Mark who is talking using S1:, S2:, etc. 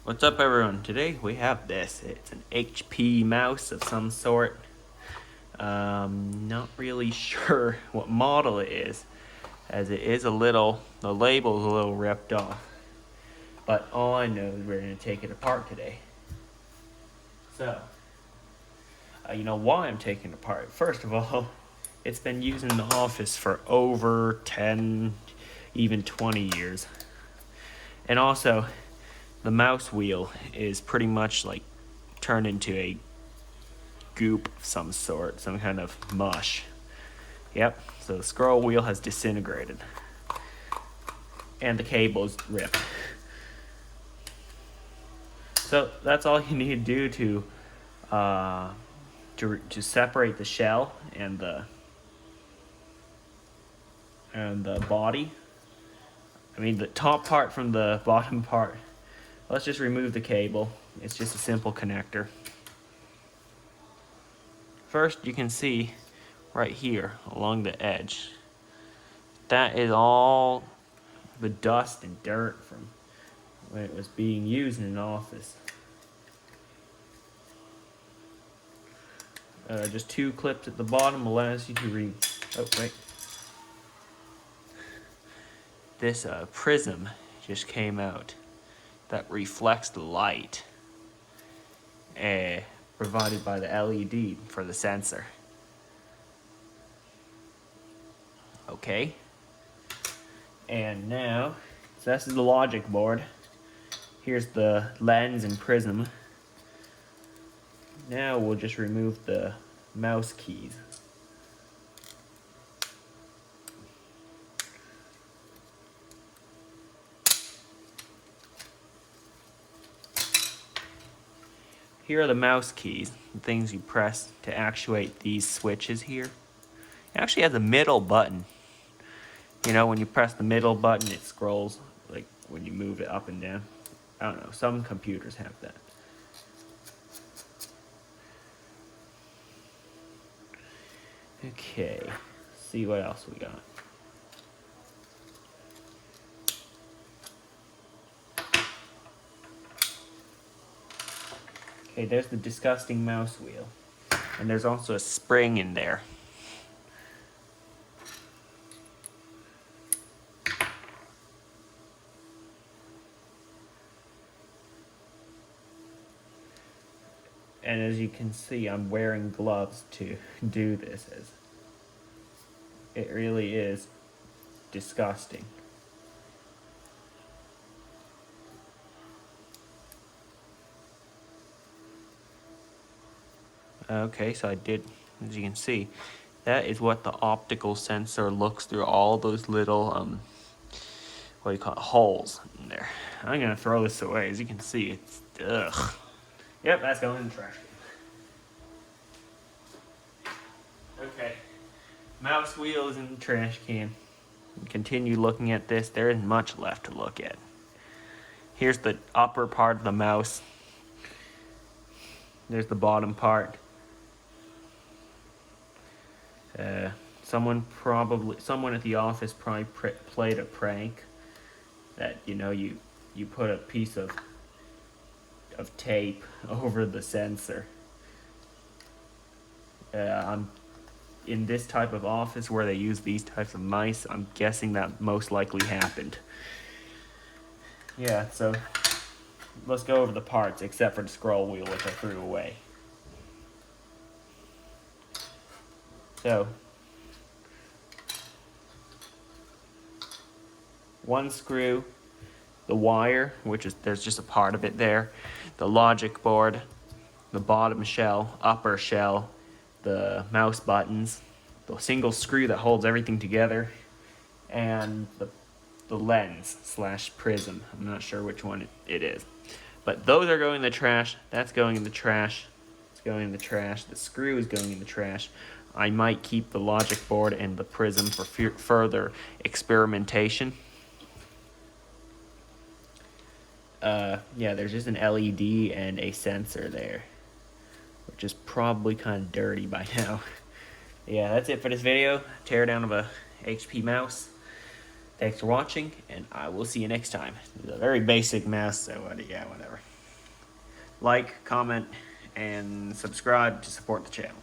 S1: What's up, everyone? Today we have this. It's an HP mouse of some sort. Not really sure what model it is, as it is the label's a little ripped off. But all I know is we're going to take it apart today. So, you know why I'm taking it apart. First of all, it's been used in the office for over 10, even 20 years. And also, the mouse wheel is pretty much like turned into a goop of some sort, some kind of mush. Yep, so the scroll wheel has disintegrated. And the cable's ripped. So that's all you need to do to separate the shell and the body. I mean the top part from the bottom part. Let's just remove the cable. It's just a simple connector. First, you can see right here along the edge, that is all the dust and dirt from when it was being used in an office. Just two clips at the bottom allows you to read. Oh, wait. This prism just came out that reflects the light provided by the LED for the sensor. Okay. And now, so this is the logic board. Here's the lens and prism. Now we'll just remove the mouse keys. Here are the mouse keys, the things you press to actuate these switches here. It actually has a middle button. You know, when you press the middle button, it scrolls, like when you move it up and down. I don't know, some computers have that. Okay, let's see what else we got. Okay, there's the disgusting mouse wheel. And there's also a spring in there. And as you can see, I'm wearing gloves to do this. It really is disgusting. Okay, so I did, as you can see, that is what the optical sensor looks through all those little, what do you call it, holes in there. I'm gonna throw this away. As you can see, it's, ugh. Yep, that's going in the trash can. Okay, mouse wheel is in the trash can. Continue looking at this. There isn't much left to look at. Here's the upper part of the mouse. There's the bottom part. Someone at the office probably played a prank that, you know, you put a piece of tape over the sensor. I'm in this type of office where they use these types of mice. I'm guessing that most likely happened. Yeah, so let's go over the parts, except for the scroll wheel, which I threw away. So, one screw, the wire, which is, there's just a part of it there, the logic board, the bottom shell, upper shell, the mouse buttons, the single screw that holds everything together, and the lens / prism. I'm not sure which one it is. But those are going in the trash. That's going in the trash. It's going in the trash. The screw is going in the trash. I might keep the logic board and the prism for further experimentation. Yeah, there's just an LED and a sensor there, which is probably kind of dirty by now. Yeah, that's it for this video. Teardown of a HP mouse. Thanks for watching, and I will see you next time. It's a very basic mouse, so yeah, whatever. like, comment, and subscribe to support the channel.